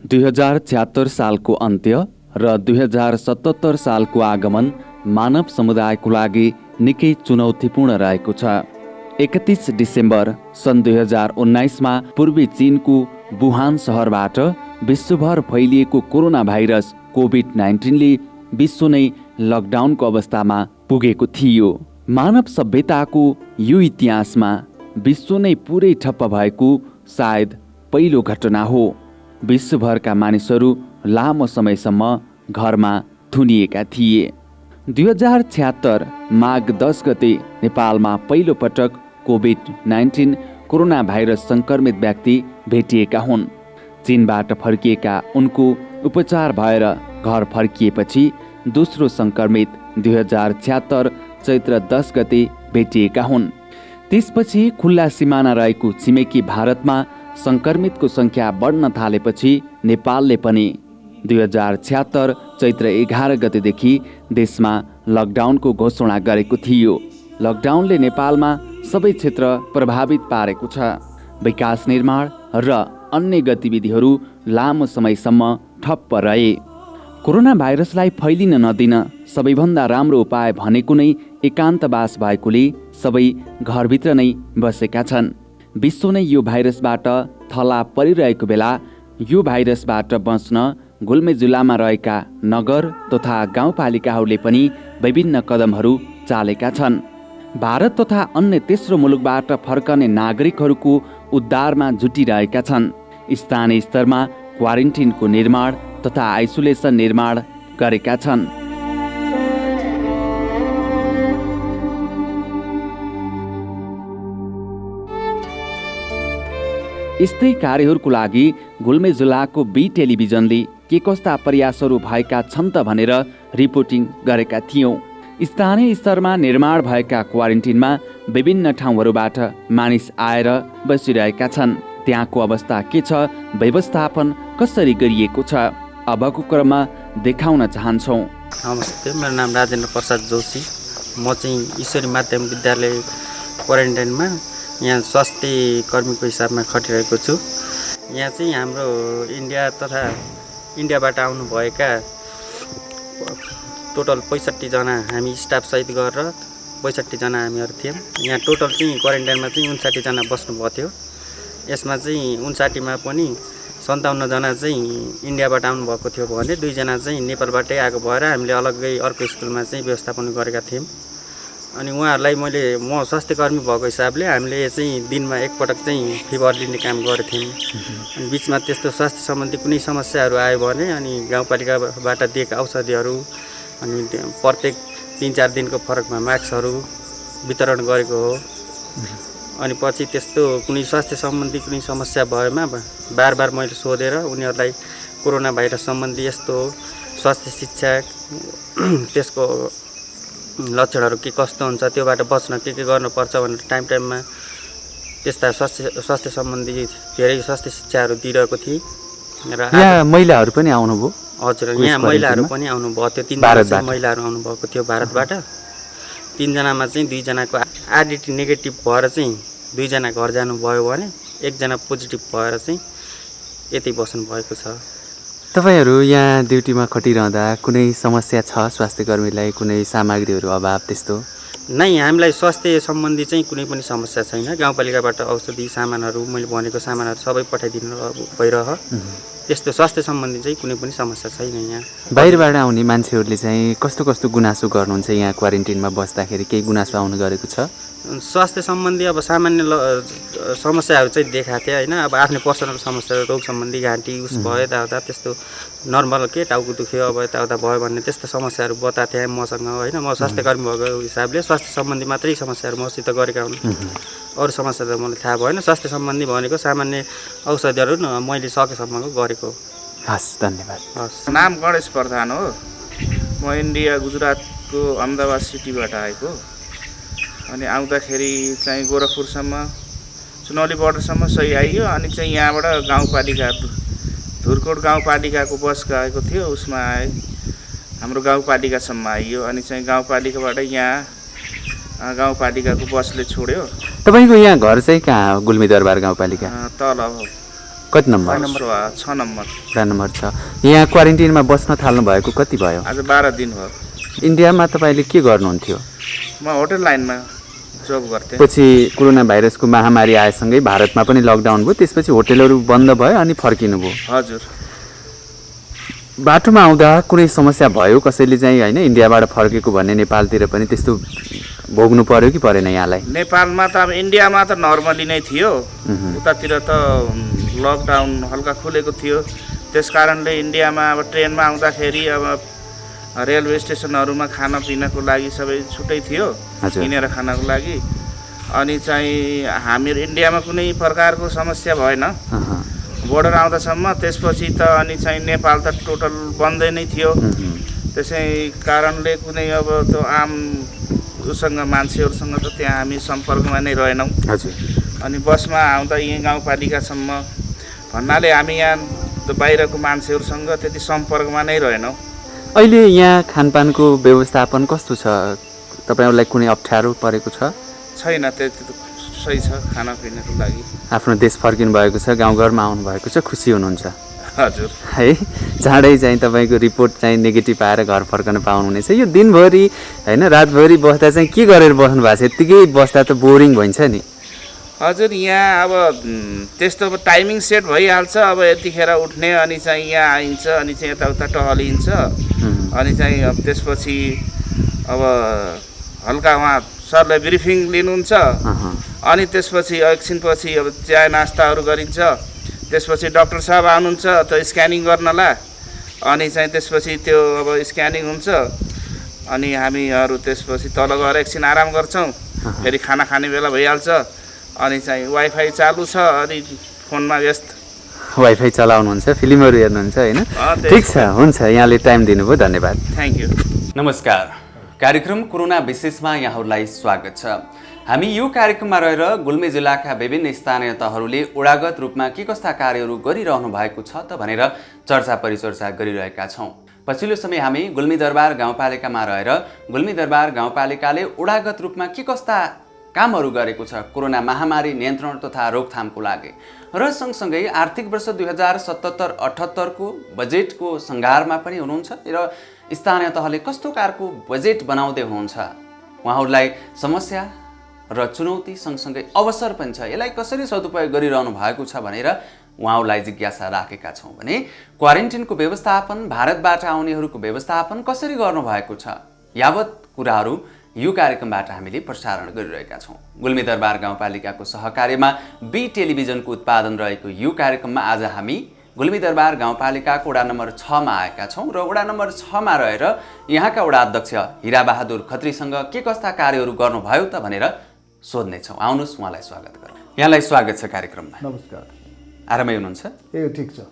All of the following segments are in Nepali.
2076 सालको अन्त्य र 2077 सालको आगमन मानव समुदायको लागि निकै चुनौतीपूर्ण रहेको छ। 31 डिसेम्बर सन् 2019मा पूर्वी चीनको वुहान सहरबाट विश्वभर फैलिएको कोरोना भाइरस कोभिड-19ले विश्व नै लकडाउनको अवस्थामा पुगेको थियो। मानव सभ्यताको यो इतिहासमा विश्व नै पुरै ठप्प भएको सायद पहिलो घटना हो। विश्वभरका मानिसहरू लामो समयसम्म घरमा थुनिएका थिए। 2076 माघ 10 गते नेपालमा पहिलो पटक कोभिड-19 कोरोना भाइरस संक्रमित व्यक्ति भेटिएका हुन्। चीनबाट फर्किएका उनको उपचार भएर घर फर्किएपछि दोस्रो संक्रमित 2076 चैत्र 10 गते भेटिएका हुन्। त्यसपछि खुल्ला सिमाना रहेको छिमेकी भारतमा संक्रमितको संख्या बढ्न थालेपछि नेपालले पनि 2076 चैत्र 11 गतेदेखि देशमा लकडाउनको घोषणा गरेको थियो। लकडाउनले नेपालमा सबै क्षेत्र प्रभावित पारेको छ। विकास निर्माण र अन्य गतिविधिहरू लामो समयसम्म ठप्प रहे। कोरोना भाइरसलाई फैलिन नदिन सबैभन्दा राम्रो उपाय भनेको नै एकान्तवास भएकोले सबै घरभित्र नै बसेका छन्। विश्व नै यो भाइरसबाट थला परिरहेको बेला यो भाइरसबाट बच्न गुल्मे जिल्लामा रहेका नगर तथा गाउँपालिकाहरूले पनि विभिन्न कदमहरू चालेका छन्। भारत तथा अन्य तेस्रो मुलुकबाट फर्कने नागरिकहरूको उद्धारमा जुटिरहेका छन्। स्थानीय स्तरमा क्वारेन्टिनको निर्माण तथा आइसोलेसन निर्माण गरेका छन्। यस्तै कार्यहरूको लागि गुल्मे जिल्लाको बी टेलिभिजनले के कस्ता प्रयासहरू भएका छन् त भनेर रिपोर्टिङ गरेका थियौँ। स्थानीय स्तरमा निर्माण भएका क्वारेन्टिनमा विभिन्न ठाउँहरूबाट मानिस आएर बसिरहेका छन्। त्यहाँको अवस्था के छ, व्यवस्थापन कसरी गरिएको छ, अबको क्रममा देखाउन चाहन्छौँ। नमस्ते, मेरो नाम राजेन्द्र प्रसाद जोशी। म चाहिँ ईश्वरी माध्यमिक विद्यालय क्वारेन्टाइनमा यहाँ स्वास्थ्य कर्मीको हिसाबमा खटिरहेको छु। यहाँ चाहिँ हाम्रो इन्डियाबाट आउनुभएका टोटल 65 जना हामी स्टाफ सहित गरेर 65 जना हामीहरू थियौँ। यहाँ टोटल चाहिँ क्वारेन्टाइनमा चाहिँ 59 जना बस्नुभएको थियो। यसमा चाहिँ 59मा पनि 57 जना चाहिँ इन्डियाबाट आउनुभएको थियो भने 2 जना चाहिँ नेपालबाटै आएको भएर हामीले अलग्गै अर्को स्कुलमा चाहिँ व्यवस्थापन गरेका थियौँ। अनि उहाँहरूलाई म स्वास्थ्य कर्मी भएको हिसाबले हामीले चाहिँ दिनमा एकपटक चाहिँ फिभर लिने काम गर्थ्यौँ। अनि बिचमा त्यस्तो स्वास्थ्य सम्बन्धी कुनै समस्याहरू आयो भने अनि गाउँपालिकाबाट दिएका औषधिहरू अनि प्रत्येक 3-4 दिनको फरकमा मास्कहरू वितरण गरेको हो। अनि पछि त्यस्तो कुनै स्वास्थ्य सम्बन्धी कुनै समस्या भएमा बार मैले सोधेर उनीहरूलाई कोरोना भाइरस सम्बन्धी यस्तो स्वास्थ्य शिक्षा त्यसको लक्षणहरू के कस्तो हुन्छ, त्योबाट बच्न के गर्नुपर्छ भनेर टाइममा त्यस्ता स्वास्थ्य सम्बन्धी धेरै स्वास्थ्य शिक्षाहरू दिइरहेको थिएँ। र यहाँ महिलाहरू पनि आउनुभयो? हजुर, यहाँ महिलाहरू पनि आउनुभएको थियो। 3 जना महिलाहरू आउनुभएको थियो भारतबाट। 3 जनामा चाहिँ 2 जनाको आरडिटी नेगेटिभ भएर चाहिँ 2 जना घर जानुभयो भने 1 जना पोजिटिभ भएर चाहिँ यतै बस्नु भएको छ। तपाईँहरू यहाँ ड्युटीमा खटिरहँदा कुनै समस्या छ स्वास्थ्य कर्मीलाई, कुनै सामग्रीहरू अभाव त्यस्तो? नै, हामीलाई स्वास्थ्य सम्बन्धी चाहिँ कुनै पनि समस्या छैन। गाउँपालिकाबाट औषधि सामानहरू मैले भनेको सामानहरू सबै पठाइदिनु भइरह। त्यस्तो स्वास्थ्य सम्बन्धी चाहिँ कुनै पनि समस्या छैन। यहाँ बाहिरबाट आउने मान्छेहरूले चाहिँ कस्तो गुनासो गर्नुहुन्छ यहाँ क्वारेन्टिनमा बस्दाखेरि? केही गुनासो आउनु गरेको छ? स्वास्थ्य सम्बन्धी अब सामान्य समस्याहरू चाहिँ देखाएको थिएँ होइन। अब आफ्नो पर्सनल समस्या, रोग सम्बन्धी घाँटी उस भयो यताउता त्यस्तो नर्मल के टाउको दुख्यो अब यताउता भयो भन्ने त्यस्तो समस्याहरू बताएको थिएँ मसँग होइन। म स्वास्थ्य कर्मी भएको हिसाबले स्वास्थ्य सम्बन्धी मात्रै समस्याहरू मसित गरेका हुन्। अरू समस्या त मलाई थाहा भएन। स्वास्थ्य सम्बन्धी भनेको सामान्य औषधिहरू मैले सकेसम्मको गरेको। हस्, धन्यवाद। हस्। नाम गणेश प्रधान हो। म इन्डिया गुजरातको अहमदाबाद सिटीबाट आएको। अनि आउँदाखेरि चाहिँ गोरखपुरसम्म सुनौली बोर्डरसम्म सही आइयो। अनि चाहिँ यहाँबाट गाउँपालिका धुरकोट गाउँपालिकाको बस गएको थियो, उसमा आए हाम्रो गाउँपालिकासम्म आइयो। अनि चाहिँ गाउँपालिकाबाट यहाँ गाउँपालिकाको बसले छोड्यो। तपाईँको यहाँ घर चाहिँ कहाँ हो? गुल्मी दरबार गाउँपालिका तल हो। कति नम्बर? 6 नम्बर। 4 नम्बर छ। यहाँ क्वारेन्टिनमा बस्न थाल्नु भएको कति भयो? आज 12 दिन भयो। इन्डियामा तपाईँले के गर्नुहुन्थ्यो? म होटल लाइनमा जब गर्थेँ। पछि कोरोना भाइरसको महामारी आएसँगै भारतमा पनि लकडाउन भयो, त्यसपछि होटलहरू बन्द भयो अनि फर्किनुभयो। हजुर। बाटोमा आउँदा कुनै समस्या भयो कसैले चाहिँ होइन इन्डियाबाट फर्केको भन्ने नेपालतिर पनि त्यस्तो भोग्नु पर्यो कि परेन यहाँलाई? नेपालमा त अब इन्डियामा त नर्मली नै थियो, उतातिर त लकडाउन हल्का खुलेको थियो। त्यस कारणले इन्डियामा अब ट्रेनमा आउँदाखेरि अब रेलवे स्टेसनहरूमा खानापिनाको लागि सबै छुट्टै थियो, किनेर खानको लागि। अनि चाहिँ हामीहरू इन्डियामा कुनै प्रकारको समस्या भएन बोर्डर आउँदासम्म। त्यसपछि त अनि चाहिँ नेपाल त टोटल बन्दै नै थियो। त्यसै कारणले कुनै अब त्यो आम उसँग मान्छेहरूसँग त त्यहाँ हामी सम्पर्कमा नै रहेनौँ। अनि बसमा आउँदा यहीँ गाउँपालिकासम्म भन्नाले हामी यहाँ बाहिरको मान्छेहरूसँग त्यति सम्पर्कमा नै रहेनौँ। अहिले यहाँ खानपानको व्यवस्थापन कस्तो छ? तपाईँहरूलाई कुनै अप्ठ्यारो परेको छ? छैन, त्यति सही छ खानापिनाको लागि। आफ्नो देश फर्किनु भएको छ, गाउँघरमा आउनु भएको छ, खुसी हुनुहुन्छ? हजुर। है चाँडै चाहिँ तपाईँको रिपोर्ट चाहिँ नेगेटिभ आएर घर फर्कन पाउनुहुनेछ। यो दिनभरि होइन रातभरि बस्दा चाहिँ के गरेर बस्नु भएको छ? यत्तिकै बस्दा त बोरिङ भइन्छ नि। हजुर, यहाँ अब त्यस्तो अब टाइमिङ सेट भइहाल्छ। अब यतिखेर उठ्ने अनि चाहिँ यहाँ आइन्छ अनि चाहिँ यताउता टहलिन्छ अनि चाहिँ अब त्यसपछि अब हल्का उहाँ सरलाई ब्रिफिङ लिनुहुन्छ अनि त्यसपछि एकछिनपछि अब चिया नास्ताहरू गरिन्छ। त्यसपछि डाक्टर साहब आउनुहुन्छ त स्क्यानिङ गर्नलाई अनि चाहिँ त्यसपछि त्यो अब स्क्यानिङ हुन्छ अनि हामीहरू त्यसपछि तल गएर एकछिन आराम गर्छौँ। फेरि खाना खाने बेला भइहाल्छ अनि चाहिँ वाइफाई चालु छ अनि फोनमा व्यस्त। वाइफाई चलाउनुहुन्छ, फिल्महरू हेर्नुहुन्छ होइन? ठिक छ, हुन्छ, यहाँले टाइम दिनुभयो, धन्यवाद। Thank you. नमस्कार, कार्यक्रम कोरोना विशेषमा यहाँहरूलाई स्वागत छ। हामी यो कार्यक्रममा रहेर गुल्मी जिल्लाका विभिन्न स्थानीय तहहरूले ओडागत रूपमा के कस्ता कार्यहरू गरिरहनु भएको छ त भनेर चर्चा परिचर्चा गरिरहेका छौँ। पछिल्लो समय हामी गुल्मी दरबार गाउँपालिकामा रहेर गुल्मी दरबार गाउँपालिकाले ओडागत रूपमा के कस्ता कामहरू गरेको छ कोरोना महामारी नियन्त्रण तथा रोकथामको लागि र सँगसँगै आर्थिक वर्ष 2077-78 को बजेटको सङ्घारमा पनि हुनुहुन्छ र स्थानीय तहले कस्तो कारको बजेट बनाउँदै हुनुहुन्छ, उहाँहरूलाई समस्या र चुनौती सँगसँगै अवसर पनि छ, यसलाई कसरी सदुपयोग गरिरहनु भएको छ भनेर उहाँहरूलाई जिज्ञासा राखेका छौँ। भने क्वारेन्टिनको व्यवस्थापन, भारतबाट आउनेहरूको व्यवस्थापन कसरी गर्नुभएको छ, यावत कुराहरू यो कार्यक्रमबाट हामीले प्रसारण गरिरहेका छौँ। गुल्मी दरबार गाउँपालिकाको सहकार्यमा बी टेलिभिजनको उत्पादन रहेको यो कार्यक्रममा आज हामी गुल्मी दरबार गाउँपालिकाको वडा नम्बर 6 मा आएका छौँ र वडा नम्बर 6 मा रहेर यहाँका वडा अध्यक्ष हिराबहादुर खत्रीसँग के कस्ता कार्यहरू गर्नुभयो त भनेर सोध्नेछौँ। आउनुहोस्, उहाँलाई स्वागत गरौँ। यहाँलाई स्वागत छ कार्यक्रममा। नमस्कार। आरामै हुनुहुन्छ? ए ठिक छ।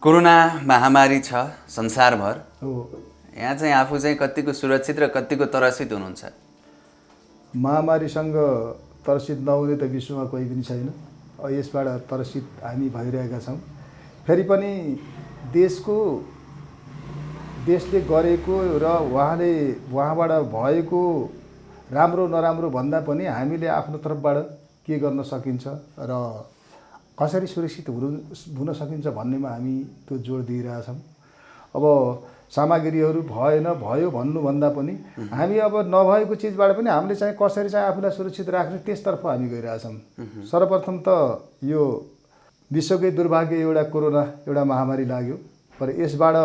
कोरोना महामारी छ संसारभर, हो। यहाँ चाहिँ आफू चाहिँ कतिको सुरक्षित र कतिको त्रसित हुनुहुन्छ? महामारीसँग त्रसित नहुने त विश्वमा कोही पनि छैन। यसबाट त्रसित हामी भइरहेका छौँ। फेरि पनि देशले गरेको र उहाँबाट भएको राम्रो नराम्रो भन्दा पनि हामीले आफ्नो तर्फबाट के गर्न सकिन्छ र कसरी सुरक्षित हुन सकिन्छ भन्नेमा हामी त्यो जोड दिइरहेछौँ। अब सामग्रीहरू भयो भन्नुभन्दा पनि हामी अब नभएको चिजबाट पनि हामीले चाहिँ कसरी चाहिँ आफूलाई सुरक्षित राख्ने त्यसतर्फ हामी गइरहेछौँ। सर्वप्रथम त यो विश्वकै दुर्भाग्य एउटा कोरोना एउटा महामारी लाग्यो र यसबाट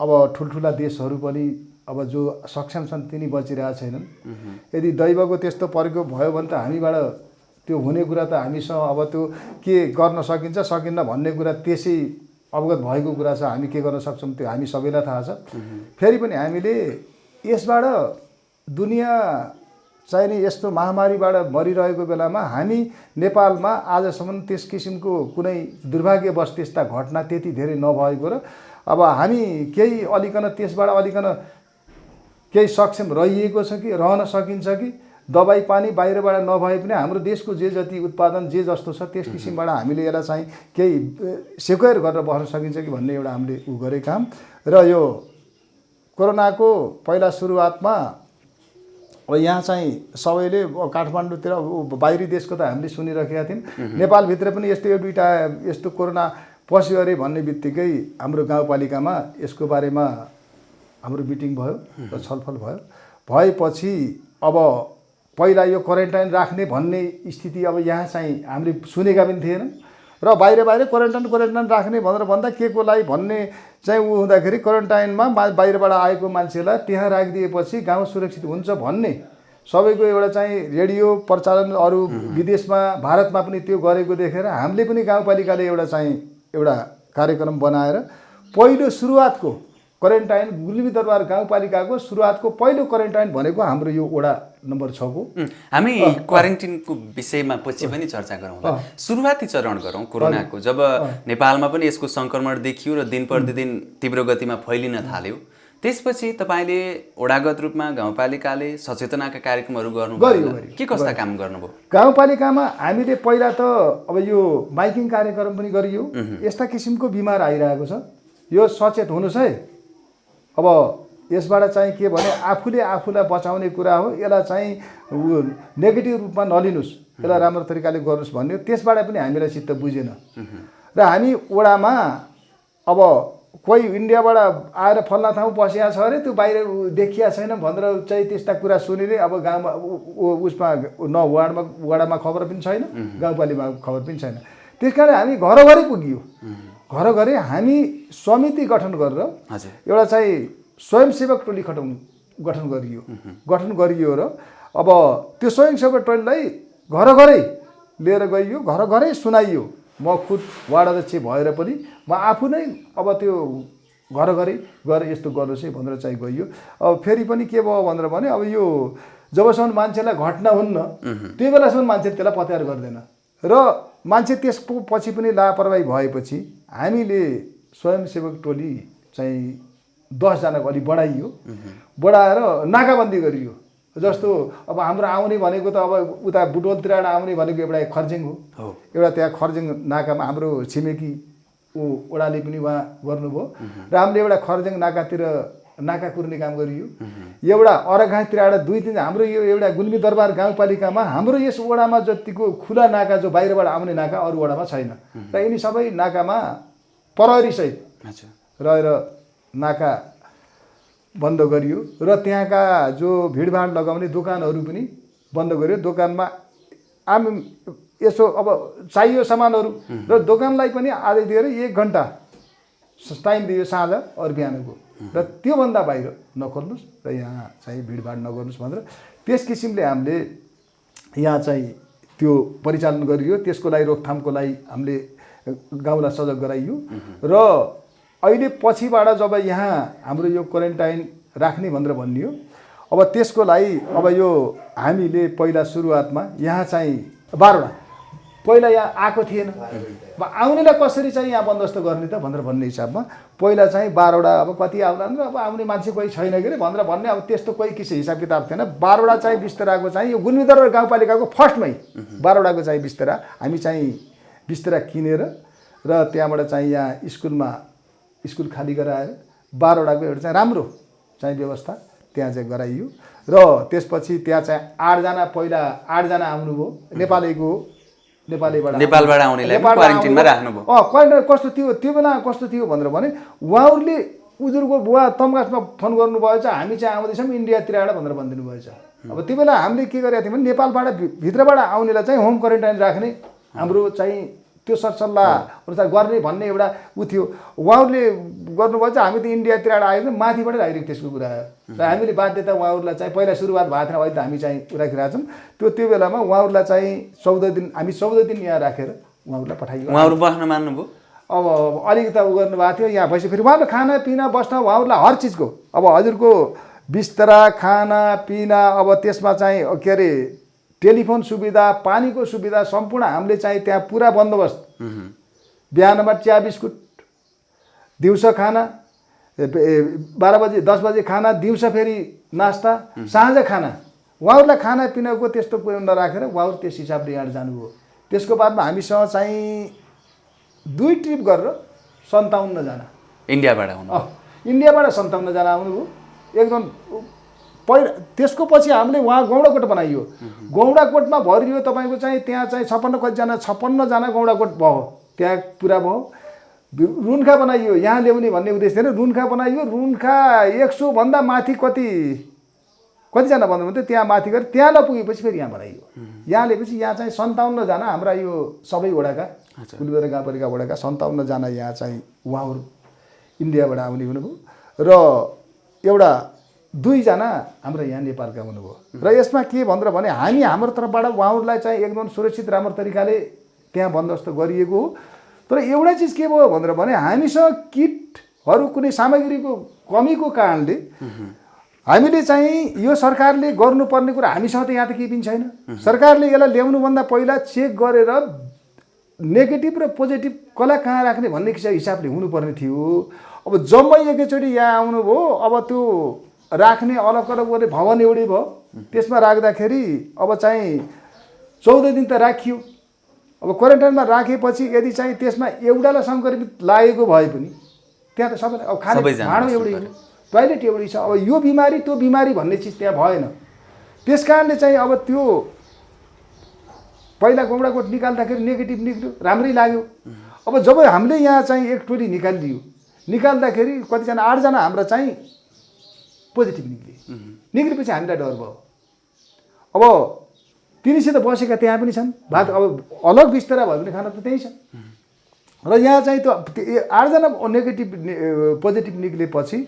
अब ठुल्ठुला देशहरू पनि अब जो सक्षम छन् तिनी बचिरहेका छैनन्। यदि दैवको त्यस्तो परेको भयो भने त हामीबाट त्यो हुने कुरा त हामीसँग अब त्यो के गर्न सकिन्छ सकिन्न भन्ने कुरा त्यसै अवगत भएको कुरा छ। हामी के गर्न सक्छौँ त्यो हामी सबैलाई थाहा छ। फेरि पनि हामीले यसबाट दुनियाँ चाहिने यस्तो महामारीबाट मरिरहेको बेलामा हामी नेपालमा आजसम्म त्यस किसिमको कुनै दुर्भाग्यवश त्यस्ता घटना त्यति धेरै नभएको र अब हामी केही अलिकन त्यसबाट अलिकन केही सक्षम रहिएको छ कि रहन सकिन्छ कि दबाई पानी बाहिरबाट नभए पनि हाम्रो देशको जे जति उत्पादन जे जस्तो छ त्यस किसिमबाट हामीले यसलाई चाहिँ केही सेक्योर गरेर बस्न सकिन्छ कि भन्ने एउटा हामीले गरेको काम। र यो कोरोनाको पहिला सुरुवातमा अब यहाँ चाहिँ सबैले काठमाडौँतिर बाहिरी देशको त हामीले सुनिराखेका थियौँ, नेपालभित्र पनि यस्तो एक दुईवटा यस्तो कोरोना पस्यो अरे भन्ने बित्तिकै हाम्रो गाउँपालिकामा यसको बारेमा हाम्रो मिटिङ भयो र छलफल भयो। भएपछि अब पहिला यो क्वारेन्टाइन राख्ने भन्ने स्थिति अब यहाँ चाहिँ हामीले सुनेका पनि थिएनौँ र बाहिर क्वारेन्टाइन राख्ने भनेर भन्दा के को लागि भन्ने चाहिँ ऊ हुँदाखेरि क्वारेन्टाइनमा बाहिरबाट आएको मान्छेलाई त्यहाँ राखिदिएपछि गाउँ सुरक्षित हुन्छ भन्ने सबैको एउटा चाहिँ रेडियो प्रचालन अरू विदेशमा भारतमा पनि त्यो गरेको देखेर हामीले पनि गाउँपालिकाले एउटा कार्यक्रम बनाएर पहिलो सुरुवातको क्वारेन्टाइन गुल्मीदरबार गाउँपालिकाको सुरुवातको पहिलो क्वारेन्टाइन भनेको हाम्रो यो वडा नम्बर 6 को। हामी क्वारेन्टिनको विषयमा पछि पनि चर्चा गरौँला। सुरुवाती चरण गरौँ कोरोनाको। जब नेपालमा पनि यसको सङ्क्रमण देखियो र दिन प्रतिदिन तीव्र गतिमा फैलिन थाल्यो, त्यसपछि तपाईँले वडागत रूपमा गाउँपालिकाले सचेतनाका कार्यक्रमहरू गर्नुभयो, के कस्ता काम गर्नुभयो? गाउँपालिकामा हामीले पहिला त अब यो माइकिङ कार्यक्रम पनि गरियो। यस्ता किसिमको बिमार आइरहेको छ, यो सचेत हुनुहोस् है। अब यसबाट चाहिँ के भने आफूले आफूलाई बचाउने कुरा हो, यसलाई चाहिँ नेगेटिभ रूपमा नलिनुहोस्, यसलाई राम्रो तरिकाले गर्नुहोस् भन्ने। त्यसबाट पनि हामीलाई चित्त बुझेन र हामी वडामा अब कोही इन्डियाबाट आएर फल्ना ठाउँ बसिया छ अरे त्यो बाहिर देखिया छैन भनेर चाहिँ त्यस्ता कुरा सुनिले अब गाउँमा उसमा न वडामा खबर पनि छैन, गाउँपालिकामा खबर पनि छैन। त्यस कारण हामी घरघरै पुगियो। घरघरै हामी समिति गठन गरेर एउटा चाहिँ स्वयंसेवक टोली गठन गरियो र अब त्यो स्वयंसेवक टोलीलाई घरघरै लिएर गइयो, घरघरै सुनाइयो। म खुद वार्ड अध्यक्ष भएर पनि म आफू नै अब त्यो घरघरै गएर यस्तो गर्नुहोस् है भनेर चाहिँ गइयो। अब फेरि पनि के भयो भनेर भने अब यो जबसम्म मान्छेलाई घटना हुन्न त्यो बेलासम्म मान्छे त्यसलाई पत्यार गर्दैन र मान्छे त्यसको पछि पनि लापरवाही भएपछि हामीले स्वयंसेवक टोली चाहिँ 10 जनाको अलि बढाएर नाकाबन्दी गरियो। जस्तो अब हाम्रो आउने भनेको त अब उता बुटोलतिर आउने भनेको एउटा खर्जिङ हो, एउटा त्यहाँ खर्जिङ नाकामा हाम्रो छिमेकी वडाले पनि उहाँ गर्नुभयो र हामीले एउटा खर्जिङ नाकातिर नाका कुर्ने काम गरियो। एउटा अरघाँतिर 2-3 हाम्रो यो एउटा गुल्मी दरबार गाउँपालिकामा हाम्रो यस वडामा जतिको खुला नाका जो बाहिरबाट आउने नाका अरू वडामा छैन र यिनी सबै नाकामा प्रहरीसहित रहेर नाका बन्द गरियो र त्यहाँका जो भिडभाड लगाउने दोकानहरू पनि बन्द गरियो। दोकानमा यसो अब चाहियो सामानहरू र दोकानलाई पनि आधै दिएर 1 घन्टा टाइम दियो साँझ अरू बिहानको र त्योभन्दा बाहिर नखोल्नुहोस् र यहाँ चाहिँ भिडभाड नगर्नुहोस् भनेर त्यस किसिमले हामीले यहाँ चाहिँ त्यो परिचालन गरियो। त्यसको लागि रोकथामको लागि हामीले गाउँलाई सजग गराइयो र अहिले पछिबाट जब यहाँ हाम्रो यो क्वारेन्टाइन राख्ने भनेर भनियो, अब त्यसको लागि अब यो हामीले पहिला सुरुवातमा यहाँ चाहिँ 12वटा पहिला यहाँ आएको थिएन, अब आउनेलाई कसरी चाहिँ यहाँ बन्दोबस्त गर्ने त भनेर भन्ने हिसाबमा पहिला चाहिँ 12वटा अब कति आउलान् र अब आउने मान्छे कोही छैन के अरे भनेर भन्ने अब त्यस्तो कोही किसिम हिसाब किताब थिएन। 12वटा चाहिँ बिस्तराको चाहिँ यो गुल्मीदरबार गाउँपालिकाको फर्स्टमै 12वटाको चाहिँ बिस्तरा हामी चाहिँ बिस्तरा किनेर र त्यहाँबाट चाहिँ यहाँ स्कुल खाली गराएर 12वटाको एउटा चाहिँ राम्रो चाहिँ व्यवस्था त्यहाँ चाहिँ गराइयो र त्यसपछि त्यहाँ चाहिँ 8 जना पहिला 8 जना आउनुभयो नेपालबाट आउनेलाई क्वारेन्टाइनमा राख्नुभयो। क्वारेन्टाइन कस्तो थियो त्यो बेला कस्तो थियो भनेर भने उहाँहरूले उजुरको बुवा तमगासमा फोन गर्नुभएछ हामी चाहिँ आउँदैछौँ इन्डियातिरबाट भनेर भनिदिनु भएछ। अब त्यो बेला हामीले के गरेका थियौँ भने नेपालबाट भित्रबाट आउनेलाई चाहिँ होम क्वारेन्टाइन राख्ने हाम्रो चाहिँ त्यो सरसल्लाह अनुसार गर्ने भन्ने एउटा उ थियो। उहाँहरूले गर्नुभएछ हामी त इन्डियातिरबाट आयो भने माथिबाट आइरहेको त्यसको कुरा र हामीले बाध्यता उहाँहरूलाई चाहिँ पहिला सुरुवात भएको थिएन, अहिले त हामी चाहिँ राखिरहेको छौँ। त्यो बेलामा उहाँहरूलाई चाहिँ 14 दिन यहाँ राखेर उहाँहरूलाई पठाइयो। उहाँहरू बस्न मान्नुभयो। अब अलिकति उ गर्नुभएको थियो यहाँ भएपछि फेरि उहाँले खानापिना बस्न उहाँहरूलाई हर चिजको अब हजुरको बिस्तरा खानापिना अब त्यसमा चाहिँ के अरे टेलिफोन सुविधा पानीको सुविधा सम्पूर्ण हामीले चाहिँ त्यहाँ पुरा बन्दोबस्त। बिहानमा चिया बिस्कुट, दिउँसो खाना 12 बजे 10 बजे खाना, दिउँसो फेरि नास्ता, साँझ खाना। उहाँहरूलाई खानापिनाको त्यस्तो प्रबन्ध राखेर उहाँहरू त्यस हिसाबले यहाँ जानुभयो। त्यसको बादमा हामीसँग चाहिँ 2 ट्रिप गरेर 57 जना इन्डियाबाट 57 जना आउनुभयो। एकदम पहिला त्यसको पछि हामीले उहाँ गौडाकोट बनाइयो। गौडाकोटमा भरियो तपाईँको चाहिँ त्यहाँ चाहिँ 56जना गौडाकोट भयो, त्यहाँ पुरा भयो। रुन्खा बनाइयो, यहाँ ल्याउने भन्ने उद्देश्य थिएन। रुन्खा बनाइयो, रुन्खा 100 भन्दा माथि कतिजना भन्नु भन्थ्यो, त्यहाँ माथि गएर त्यहाँ नपुगेपछि फेरि यहाँ बनाइयो। यहाँ ल्याएपछि यहाँ चाहिँ 57जना हाम्रा यो सबै वडाका कुलबेर गाउँपालिका वडाका 57जना यहाँ चाहिँ उहाँहरू इन्डियाबाट आउने हुनुभयो र एउटा 2जना हाम्रो यहाँ नेपालका हुनुभयो। र यसमा के भनेर भने हामी हाम्रो तर्फबाट उहाँहरूलाई चाहिँ एकदम सुरक्षित राम्रो तरिकाले त्यहाँ बन्दोबस्त गरिएको हो। तर एउटा चिज के भयो भनेर भने हामीसँग किटहरू कुनै सामग्रीको कमीको कारणले हामीले चाहिँ यो सरकारले गर्नुपर्ने कुरा हामीसँग त यहाँ त केही पनि छैन। सरकारले यसलाई ल्याउनुभन्दा पहिला चेक गरेर नेगेटिभ र पोजिटिभ कसलाई कहाँ राख्ने भन्ने हिसाबले हुनुपर्ने थियो। अब जम्मै एकैचोटि यहाँ आउनुभयो, अब त्यो राख्ने अलग अलग गर्ने भवन एउटै भयो। त्यसमा राख्दाखेरि अब चाहिँ 14 दिन त राखियो। अब क्वारेन्टाइनमा राखेपछि यदि चाहिँ त्यसमा एउटालाई सङ्क्रमित लागेको भए पनि त्यहाँ त सबैलाई अब खाने भाँडो एउटै हो, टोयलेट एउटै छ। अब यो बिमारी त्यो बिमारी भन्ने चिज त्यहाँ भएन। त्यस कारणले चाहिँ अब त्यो पहिला गौडाकोट निकाल्दाखेरि नेगेटिभ निक्ल्यो, राम्रै लाग्यो। अब जब हामीले यहाँ चाहिँ एक टोली निकाल्दाखेरि कतिजना 8जना हाम्रा चाहिँ पोजिटिभ निक्लेपछि हामीलाई डर भयो। अब तिनीसित बसेका त्यहाँ पनि छन्, भात अब अलग बिस्तारा भयो भने खाना त त्यही छ। र यहाँ चाहिँ त्यो 8जना पोजिटिभ निक्लेपछि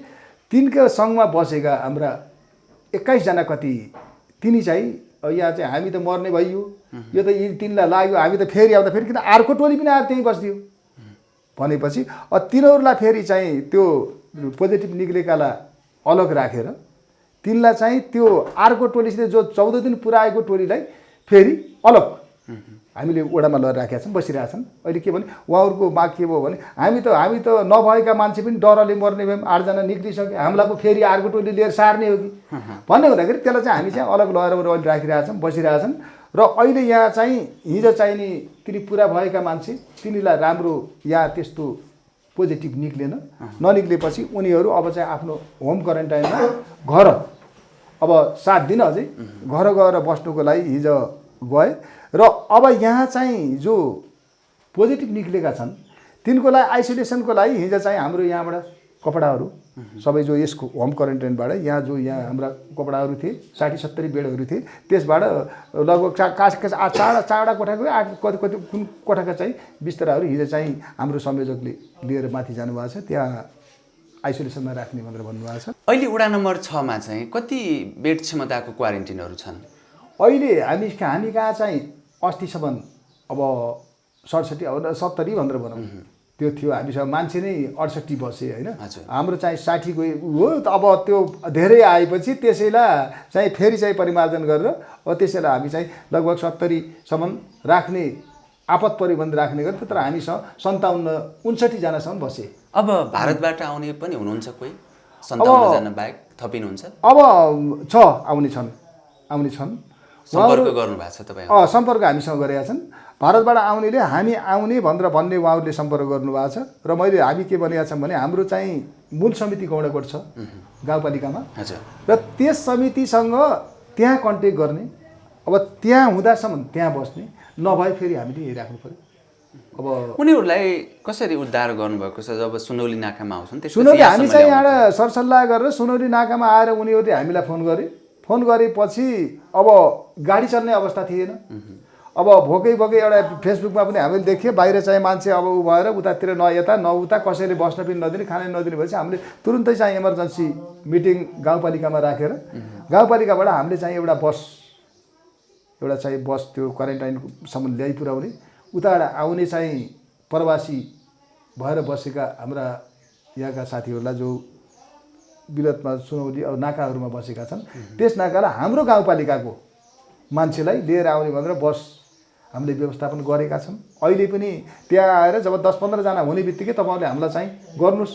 तिनको सँगमा बसेका हाम्रा 21जना कति तिनी चाहिँ यहाँ चाहिँ हामी त मर्ने भइयो, यो त यी तिनलाई लाग्यो, हामी त फेरि आउँदा फेरि किन अर्को टोली पनि आएर त्यहीँ बस्दियो भनेपछि तिनीहरूलाई फेरि चाहिँ त्यो पोजिटिभ निक्लेकालाई अलग राखेर तिनलाई चाहिँ त्यो अर्को टोलीसित जो 14 दिन पुऱ्याएको टोलीलाई फेरि अलग हामीले वडामा लगेर राखेका छौँ, बसिरहेछन्। अहिले के भने उहाँहरूको माग के भयो भने हामी त नभएका मान्छे पनि डरले मर्ने भयौँ, 8जना निक्लिसक्यो, हामीलाई पो फेरि अर्को टोली लिएर सार्ने हो कि भन्ने हुँदाखेरि त्यसलाई चाहिँ हामी चाहिँ अलग लगेर अहिले राखिरहेछौँ, बसिरहेछन्। र अहिले यहाँ चाहिँ हिजो चाहिँ नि तिनी पुरा भएका मान्छे तिनीलाई राम्रो यहाँ त्यस्तो पोजिटिभ ननिक्लेपछि उनीहरू अब चाहिँ आफ्नो होम क्वारेन्टाइनमा घर अब 7 दिन अझै घर गएर बस्नुको लागि हिजो गए। र अब यहाँ चाहिँ जो पोजिटिभ निक्लेका छन् तिनको लागि आइसोलेसनको लागि हिजो चाहिँ हाम्रो यहाँबाट कपडाहरू सबै जो यसको होम क्वारेन्टाइनबाट यहाँ हाम्रा कपडाहरू थिए 60-70 बेडहरू थिए, त्यसबाट लगभग चारवटा कोठाको कति कुन कोठाका चाहिँ बिस्तराहरू हिजो चाहिँ हाम्रो संयोजकले लिएर माथि जानुभएको छ, त्यहाँ आइसोलेसनमा राख्ने भनेर भन्नुभएको छ। अहिले वडा नम्बर 6 मा चाहिँ कति बेड क्षमताको क्वारेन्टिनहरू छन्? अहिले हामी कहाँ चाहिँ अस्तिसम्म अब 67 70 भनेर भनौँ त्यो थियो। हामीसँग मान्छे नै 68 बसे होइन, हाम्रो चाहिँ 60 हो। अब त्यो धेरै आएपछि त्यसैलाई चाहिँ फेरि चाहिँ परिमार्जन गरेर अब त्यसैलाई हामी चाहिँ लगभग 70सम्म राख्ने आपत परिबन्ध राख्ने गर्थ्यो। तर हामीसँग 57-59 जनासम्म बसे। अब भारतबाट आउने पनि हुनुहुन्छ कोही 57 जना बाहेक थपिनुहुन्छ? अब छ आउने छन्। सम्पर्क गर्नु भएको छ तपाईँ? सम्पर्क हामीसँग गरेका छन्। भारतबाट आउनेले हामी आउने भनेर भन्ने उहाँहरूले सम्पर्क गर्नुभएको छ। र मैले हामी के भनेका छौँ भने हाम्रो चाहिँ मूल समिति गौडाकोट छ गाउँपालिकामा, र त्यस समितिसँग त्यहाँ कन्ट्याक्ट गर्ने, अब त्यहाँ हुँदासम्म त्यहाँ बस्ने, नभए फेरि हामीले हेरिराख्नु पऱ्यो। अब उनीहरूलाई कसरी उद्धार गर्नुभएको छ जब सुनौली नाकामा आउँछन्? सुनौली हामी चाहिँ यहाँ सरसल्लाह गरेर सुनौली नाकामा आएर उनीहरूले हामीलाई फोन गरेपछि अब गाडी चल्ने अवस्था थिएन। अब भोकै एउटा फेसबुकमा पनि हामीले देख्यो बाहिर चाहिँ मान्छे अब उ भएर उतातिर न यता न उता, कसैले बस्न पनि नदिने खाना नदिने भएपछि हामीले तुरुन्तै चाहिँ इमर्जेन्सी मिटिङ गाउँपालिकामा राखेर गाउँपालिकाबाट हामीले चाहिँ एउटा बस त्यो क्वारेन्टाइनसम्म ल्याइ पुर्याउने, उताबाट आउने चाहिँ प्रवासी भएर बसेका हाम्रा यहाँका साथीहरूलाई जो विगतमा सुनौली अब नाकाहरूमा बसेका छन् त्यस नाकालाई हाम्रो गाउँपालिकाको मान्छेलाई लिएर आउने भनेर बस हामीले व्यवस्थापन गरेका छौँ। अहिले पनि त्यहाँ आएर जब 10-15 जना हुने बित्तिकै तपाईँहरूले हामीलाई चाहिँ गर्नुहोस्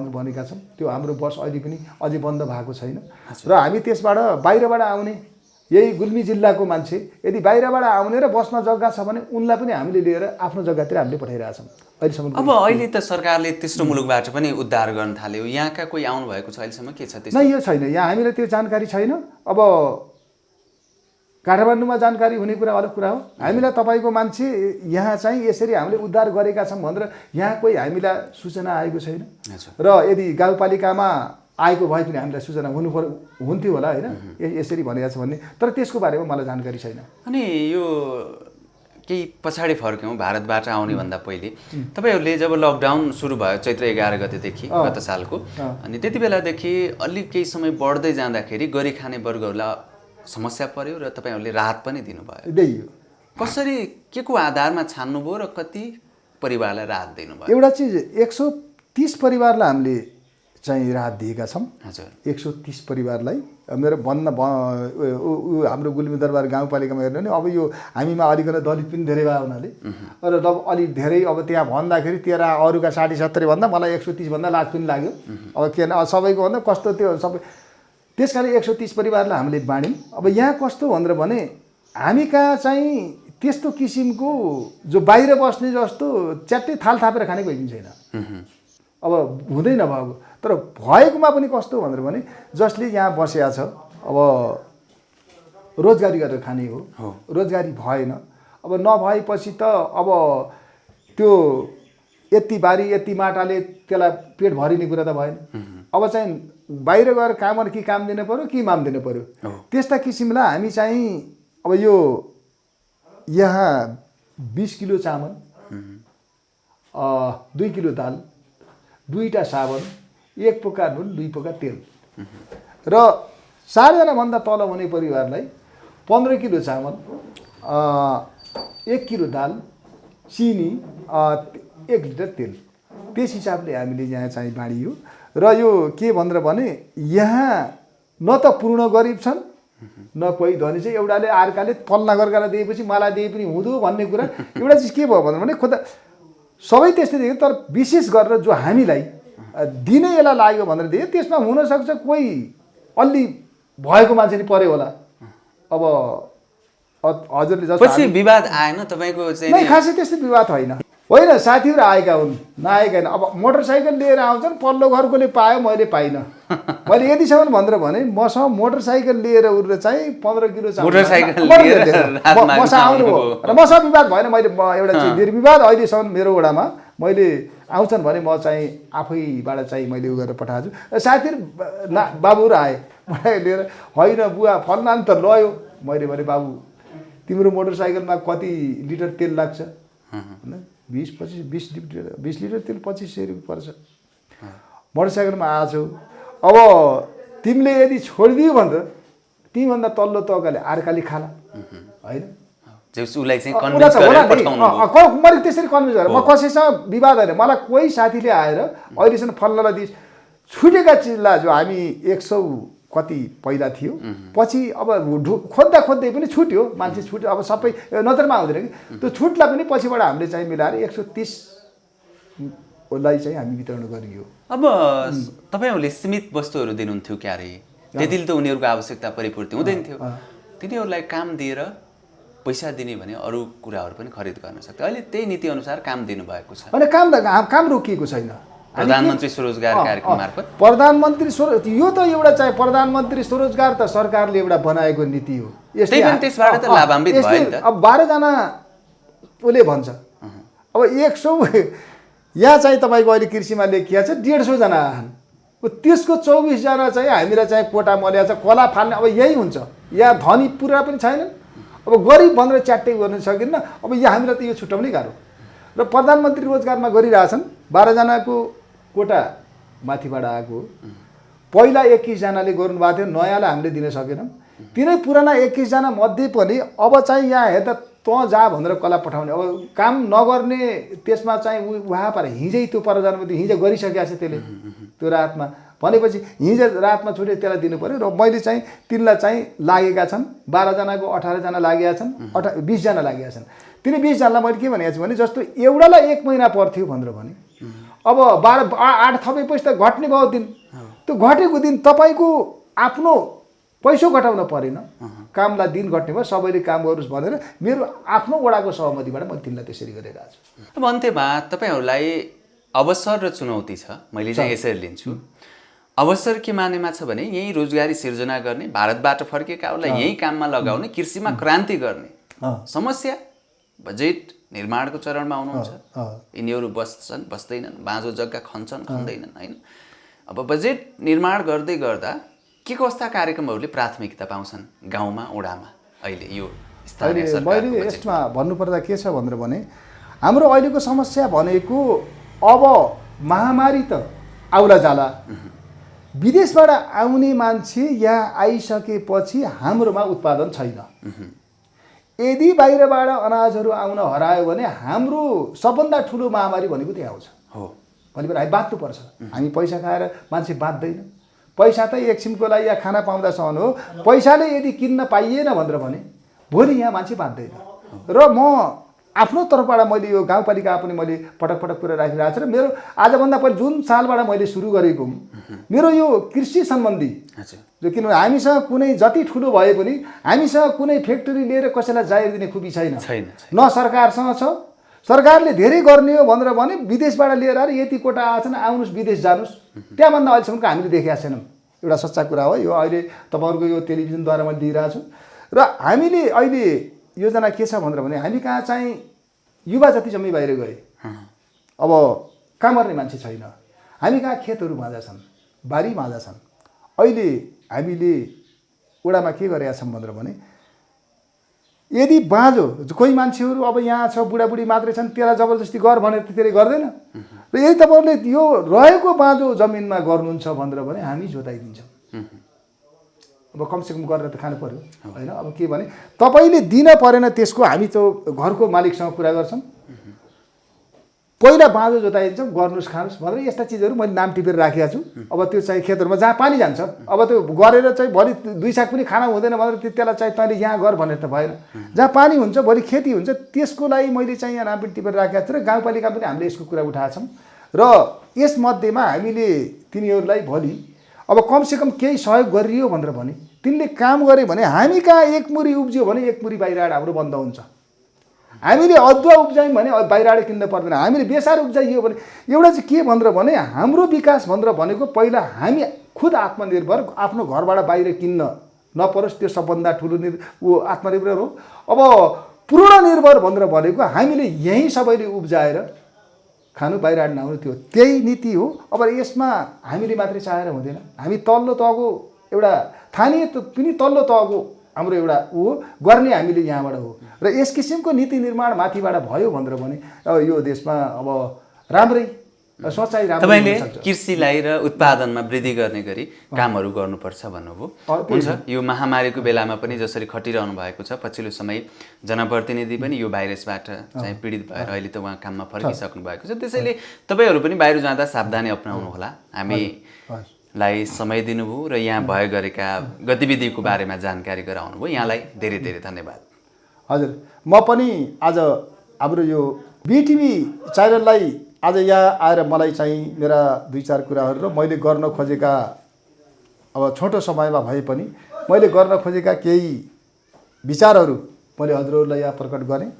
भनेका छौँ। त्यो हाम्रो बस अहिले पनि अझै बन्द भएको छैन। र हामी त्यसबाट बाहिरबाट आउने यही गुल्मी जिल्लाको मान्छे यदि बाहिरबाट आउने र बस्न जग्गा छ भने उनलाई पनि हामीले लिएर आफ्नो जग्गातिर हामीले पठाइरहेछौँ अहिलेसम्म। अब अहिले त सरकारले तेस्रो मुलुकबाट पनि उद्धार गर्न थाल्यो, यहाँका कोही आउनु भएको छ अहिलेसम्म? के छ त्यस्तो? नै यो छैन, यहाँ हामीलाई त्यो जानकारी छैन। अब काठमाडौँमा जानकारी हुने कुरा अलग कुरा हो। हामीलाई तपाईँको मान्छे यहाँ चाहिँ यसरी हामीले उद्धार गरेका छौँ भनेर यहाँ कोही हामीलाई सूचना आएको छैन। र यदि गाउँपालिकामा आएको भए पनि हामीलाई सूचना हुन्थ्यो होला होइन, यसरी भनेको छ भन्ने, तर त्यसको बारेमा मलाई जानकारी छैन। अनि यो केही पछाडि फर्क्यौँ भारतबाट आउने भन्दा पहिले तपाईँहरूले जब लकडाउन सुरु भयो चैत्र 11 गतेदेखि गत सालको, अनि त्यति बेलादेखि अलिक केही समय बढ्दै जाँदाखेरि गरी खाने वर्गहरूलाई समस्या पर्यो र तपाईँहरूले राहत पनि दिनुभयो। कसरी के को आधारमा छान्नुभयो र कति परिवारलाई राहत दिनुभयो? एउटा चिज 130 परिवारलाई हामीले चाहिँ राहत दिएका छौँ। हजुर, 130 परिवारलाई। मेरो भन्न हाम्रो गुल्मी दरबार गाउँपालिकामा हेर्नु भने अब यो हामीमा अलिकति दलित पनि धेरै भयो हुनाले र अब अलिक धेरै अब त्यहाँ भन्दाखेरि तेरा अरूका 60-70 भन्दा मलाई 130 भन्दा लाज पनि लाग्यो। अब के भने सबैको भन्दा कस्तो त्यो सबै, त्यस कारण 130 परिवारलाई हामीले बाँड्यौँ। अब यहाँ कस्तो भनेर भने हामी कहाँ चाहिँ त्यस्तो किसिमको जो बाहिर बस्ने जस्तो च्याट्टै थाल थापेर खाने कोही पनि छैन। अब हुँदैन अब, तर भएकोमा पनि कस्तो भनेर भने जसले यहाँ बसेका छ अब रोजगारी गरेर खाने हो, रोजगारी भएन। अब नभएपछि त अब त्यो यति बारी यति माटाले त्यसलाई पेट भरिने कुरा त भएन। अब चाहिँ बाहिर गएर काम कि काम दिनु पर्यो कि इमाम दिनु पर्यो। त्यस्ता किसिमलाई हामी चाहिँ अब यो यहाँ 20 किलो चामल, 2 किलो दाल, 2टा साबुन, 1 पोका नुन, 2 पोका तेल र 4 भन्दा तल हुने परिवारलाई 15 किलो चामल, 1 किलो दाल, चिनी, 1 लिटर तेल, त्यस हिसाबले हामीले यहाँ चाहिँ बाँडियो। र यो के भनेर भने यहाँ न त पूर्ण गरिब छन् न कोही धनी छ। एउटाले अर्काले पल्ला गर्कालाई दिएपछि मलाई दिए पनि हुँदो भन्ने कुरा। एउटा चिज के भयो भने खुद सबै त्यस्तै देख्यो, तर विशेष गरेर जो हामीलाई दिनै यसलाई लाग्यो भनेर दिए त्यसमा हुनसक्छ कोही अलि भएको मान्छे नि पर्यो होला। अब हजुरले जस्तो पछि विवाद आएन तपाईँको चाहिँ? नै, खासै त्यस्तो विवाद होइन, साथीहरू आएका हुन्, नआएका होइन। अब मोटरसाइकल लिएर आउँछन्, पल्लो घरकोले पायो मैले पाइनँ। मैले यतिसम्म भनेर भने मसँग मोटरसाइकल लिएर उडेर चाहिँ 15 किलो मसँग आउनु हो र मसँग विवाद भएन। मैले एउटा चिज निर्विवाद अहिलेसम्म मेरो वडामा मैले आउँछन् भने म चाहिँ आफैबाट चाहिँ मैले उ गरेर पठाएको छु। साथीहरू बाबुहरू आए लिएर, होइन बुवा फल्ना त लयो। मैले भने बाबु तिम्रो मोटरसाइकलमा कति लिटर तेल लाग्छ? 20 लिटर तेल 2500 रुपियाँ पर्छ। मोटरसाइकलमा आएछौ, अब तिमीले यदि छोडिदियो भने त तिमीभन्दा तल्लो तहकाले अर्काले खाला होइन। मैले त्यसरी कन्भिन्स गरेँ। म कसैसँग विवाद होइन। मलाई कोही साथीले आएर अहिलेसम्म फल्नालाई दिइस् छुटेका चिजलाई जो हामी 100 कति पहिला थियो, पछि अब खोज्दा खोज्दै पनि छुट्यो, मान्छे छुट्यो। अब सबै नजरमा आउँदैन कि त्यो छुटलाई पनि पछिबाट हामीले चाहिँ मिलाएर 130 लाई चाहिँ हामी वितरण गरियो। अब तपाईँहरूले सीमित वस्तुहरू दिनुहुन्थ्यो क्यारे, त्यतिले त उनीहरूको आवश्यकता परिपूर्ति हुँदैन थियो। तिनीहरूलाई काम दिएर पैसा दिने भने अरू कुराहरू पनि खरिद गर्न सक्छ। अहिले त्यही नीति अनुसार काम दिनुभएको छ। अनि काम रोकिएको छैन। प्रधानमन्त्री स्वरोजगार कार्यक्रम मार्फत प्रधानमन्त्री यो त एउटा चाहिँ प्रधानमन्त्री स्वरोजगार त सरकारले एउटा बनाएको नीति हो। त्यसबाट त लाभान्वित भयो नि त। अब 12 जना उसले भन्छ, अब 100 यहाँ चाहिँ तपाईँको अहिले कृषिमा लेखिया छ 150 जना आछन्। त्यसको 24 जना चाहिँ हामीलाई चाहिँ कोटा मल्या छ, खोला फाल्ने। अब यही हुन्छ। यहाँ धनी पुरा पनि छैनन्, अब गरिब भनेर च्याट्टै गर्न सकिन्न। अब यहाँ हामीलाई त यो छुट्याउनै गाह्रो। र प्रधानमन्त्री रोजगारमा गरिरहेछन् 12 जनाको कोटा माथिबाट आएको। पहिला 21 जनाले गर्नुभएको थियो, नयाँलाई हामीले दिन सकेनौँ। तिनै पुराना 21 जना मध्ये पनि अब चाहिँ यहाँ हेर्दा तँ जा भनेर कसलाई पठाउने। अब काम नगर्ने त्यसमा चाहिँ उहाँ पर हिजै त्यो प्रधानमन्त्री हिजो गरिसकेको छ त्यसले त्यो रातमा भनेपछि हिजो रातमा छुट्यो त्यसलाई दिनु पर्यो। र मैले चाहिँ तिनलाई चाहिँ लागेका छन् 12 जनाको 18 जना लागेका छन्, 20 जना लागेका छन्। तिनी 20 जनालाई मैले के भनेको छु भने जस्तो एउटालाई 1 महिना पर्थ्यो भनेर भने अब 8 थपेपछि त घट्ने भयो दिन। त्यो घटेको दिन तपाईँको आफ्नो पैसो घटाउन परेन, कामलाई दिन घट्ने भयो, सबैले काम गर्नुहोस् भनेर मेरो आफ्नो वडाको सहमतिबाट मैले तिनलाई त्यसरी गरिरहेको छु। अब अन्त्यमा तपाईँहरूलाई अवसर र चुनौती छ, मैले चाहिँ यसरी लिन्छु। अवसर के मानेमा छ भने यही रोजगारी सिर्जना गर्ने, भारतबाट फर्केकाहरूलाई यही काममा लगाउने, कृषिमा क्रान्ति गर्ने। समस्या बजेट निर्माणको चरणमा हुनुहुन्छ, यिनीहरू बस्छन् बस्दैनन्, बाँझो जग्गा खन्छन् खन्दैनन् होइन। अब बजेट निर्माण गर्दै गर्दा के कस्ता कार्यक्रमहरूले प्राथमिकता पाउँछन् गाउँमा वडामा अहिले यो स्थानीय सरकारको मैले बजेट? यसमा भन्नुपर्दा के छ भनेर भने हाम्रो अहिलेको समस्या भनेको अब महामारी त आउला जाला, विदेशबाट आउने मान्छे यहाँ आइसकेपछि हाम्रोमा उत्पादन छैन। यदि बाहिरबाट अनाजहरू आउन हरायो भने हाम्रो सबभन्दा ठुलो महामारी भनेको त्यहाँ आउँछ। हो भनेपछि हामी बाँच्नुपर्छ। हामी पैसा खाएर मान्छे बाँच्दैन। पैसा त एकछिनको लागि या खाना पाउँदासम्म हो, पैसाले यदि किन्न पाइएन भनेर भने भोलि यहाँ मान्छे बाँच्दैन। र म आफ्नो तर्फबाट मैले यो गाउँपालिका पनि मैले पटक पटक कुरा राखिरहेको छु र मेरो आजभन्दा पहिले जुन सालबाट मैले सुरु गरेको मेरो यो कृषि सम्बन्धी जो, किनभने हामीसँग कुनै जति ठुलो भए पनि हामीसँग कुनै फ्याक्ट्री लिएर कसैलाई जागिर दिने खुबी छैन, न सरकारसँग छ। सरकारले धेरै गर्ने हो भनेर भने विदेशबाट लिएर आएर यति कोटा आएछन् आउनुहोस् विदेश जानुहोस्, त्यहाँभन्दा अहिलेसम्मको हामीले देखेका छैनौँ। एउटा सच्चा कुरा हो यो। अहिले तपाईँहरूको यो टेलिभिजनद्वारा मैले दिइरहेको छु र हामीले अहिले योजना के छ भनेर भने हामी कहाँ चाहिँ युवा जति जम्मै बाहिर गए, अब काम गर्ने मान्छे छैन। हामी कहाँ खेतहरू माझा छन्, बारी माझा छन्। अहिले हामीले वडामा के गरेका छौँ भनेर भने यदि बाँझो कोही मान्छेहरू अब यहाँ छ बुढाबुढी मात्रै छन्, त्यसलाई जबरजस्ती गर भनेर त्यसले गर्दैन। र यदि तपाईँहरूले यो रहेको बाँझो जमिनमा गर्नुहुन्छ भनेर भने हामी जोताइदिन्छौँ। अब कमसेकम गरेर त खानु पर्यो होइन। अब के भने तपाईँले दिन परेन त्यसको, हामी त घरको मालिकसँग कुरा गर्छौँ, पहिला बाँझो जोताइदिन्छौँ गर्नुहोस् खानुहोस् भनेर यस्ता चिजहरू मैले नाम टिपेर राखेको छु। अब त्यो चाहिँ खेतहरूमा जहाँ पानी जान्छ, अब त्यो गरेर चाहिँ भोलि 2 साग पनि खाना हुँदैन भनेर त्यसलाई चाहिँ तैँले यहाँ गर भनेर त भएन। जहाँ पानी हुन्छ भोलि खेती हुन्छ, त्यसको लागि मैले चाहिँ यहाँ नाम पनि टिपेर राखेको छु र गाउँपालिका पनि हामीले यसको कुरा उठाएको छौँ। र यसमध्येमा हामीले तिनीहरूलाई भोलि अब कमसेकम केही सहयोग गरियो भनेर भने तिनले काम गरे भने हामी कहाँ एक मुरी उब्जियो भने एक मुरी बाहिर हाम्रो बन्द हुन्छ। हामीले अदुवा उब्जायौँ भने बाहिर किन्न पर्दैन। हामीले बेसार उब्जाइयो भने एउटा चाहिँ के भनेर भने हाम्रो विकास भनेर भनेको पहिला हामी खुद आत्मनिर्भर, आफ्नो घरबाट बाहिर किन्न नपरोस्, त्यो सबभन्दा ठुलो आत्मनिर्भर हो। अब पूर्ण निर्भर भनेर भनेको हामीले यहीँ सबैले उब्जाएर खानु, बाहिर नआउनु, त्यो त्यही नीति हो। अब यसमा हामीले मात्रै चाहेर हुँदैन, हामी तल्लो तहको एउटा स्थानीय पनि तल्लो तहको हाम्रो एउटा गर्ने हामीले यहाँबाट हो। र यस किसिमको नीति निर्माण माथिबाट भयो भनेर भने यो देशमा अब राम्रै सोचाइ राम्रो तपाईँले कृषिलाई र उत्पादनमा वृद्धि गर्ने गरी कामहरू गर्नुपर्छ भन्नुभयो। हुन्छ, यो महामारीको बेलामा पनि जसरी खटिरहनु भएको छ, पछिल्लो समय जनप्रतिनिधि पनि यो भाइरसबाट चाहिँ पीडित भएर अहिले त उहाँ काममा फर्किसक्नु भएको छ। त्यसैले तपाईँहरू पनि बाहिर जाँदा सावधानी अपनाउनु होला। हामीलाई समय दिनुभयो र यहाँ भए गरेका गतिविधिको बारेमा जानकारी गराउनु भयो। यहाँलाई धेरै धेरै धन्यवाद। हजुर, म पनि आज हाम्रो यो बिटिभी च्यानललाई आज यहाँ आएर मलाई चाहिँ मेरा 2-4 कुराहरू र मैले गर्न खोजेका, अब छोटो समयमा भए पनि मैले गर्न खोजेका केही विचारहरू मैले हजुरहरूलाई यहाँ प्रकट गरेँ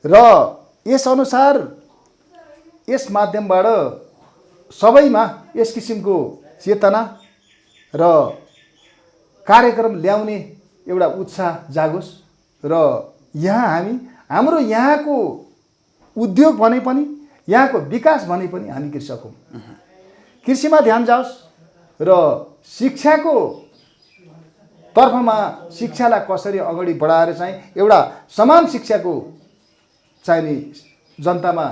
र यसअनुसार यस माध्यमबाट सबैमा यस किसिमको चेतना र कार्यक्रम ल्याउने एउटा उत्साह जागोस् र यहाँ हाम्रो यहाँको उद्योग भने पनि यहाँको विकास भने पनि हामी कृषक हौँ। कृषिमा ध्यान जाओस् र शिक्षाको तर्फमा शिक्षालाई कसरी अगाडि बढाएर चाहिँ एउटा समान शिक्षाको चाहिने जनतामा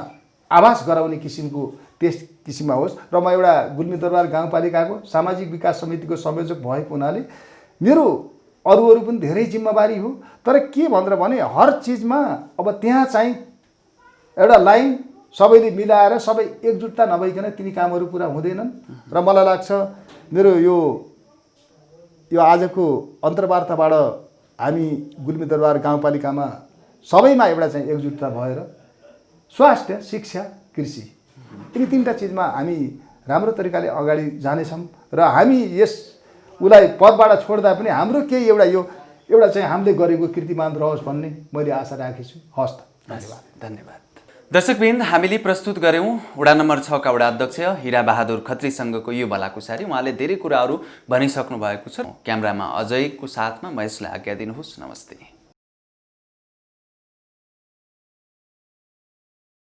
आभास गराउने किसिमको त्यस किसिममा होस्। र म एउटा गुल्मी दरबार गाउँपालिकाको सामाजिक विकास समितिको संयोजक भएको हुनाले मेरो अरू पनि धेरै जिम्मेवारी हो। तर के भनेर भने हर चिजमा अब त्यहाँ चाहिँ एउटा लाइन सबैले मिलाएर सबै एकजुटता नभइकन तिनी कामहरू पुरा हुँदैनन्। र मलाई लाग्छ मेरो यो आजको अन्तर्वार्ताबाट हामी गुल्मी दरबार गाउँपालिकामा सबैमा एउटा चाहिँ एकजुटता भएर स्वास्थ्य, शिक्षा, कृषि यिनी 3टा चिजमा हामी राम्रो तरिकाले अगाडि जानेछौँ। र हामी यस उसलाई पदबाट छोड्दा पनि हाम्रो केही एउटा चाहिँ हामीले गरेको कीर्तिमान रहोस् भन्ने मैले आशा राखेछु। हस् त, धन्यवाद। धन्यवाद। दर्शकवृन्द, हामीले प्रस्तुत गऱ्यौँ वडा नम्बर 6 का वडा अध्यक्ष हिरा बहादुर खत्रीसँगको यो भलाकुसारी। उहाँले धेरै कुराहरू भनिसक्नु भएको छ। क्यामेरामा अजयको साथमा महेशलाई आज्ञा दिनुहोस्। नमस्ते।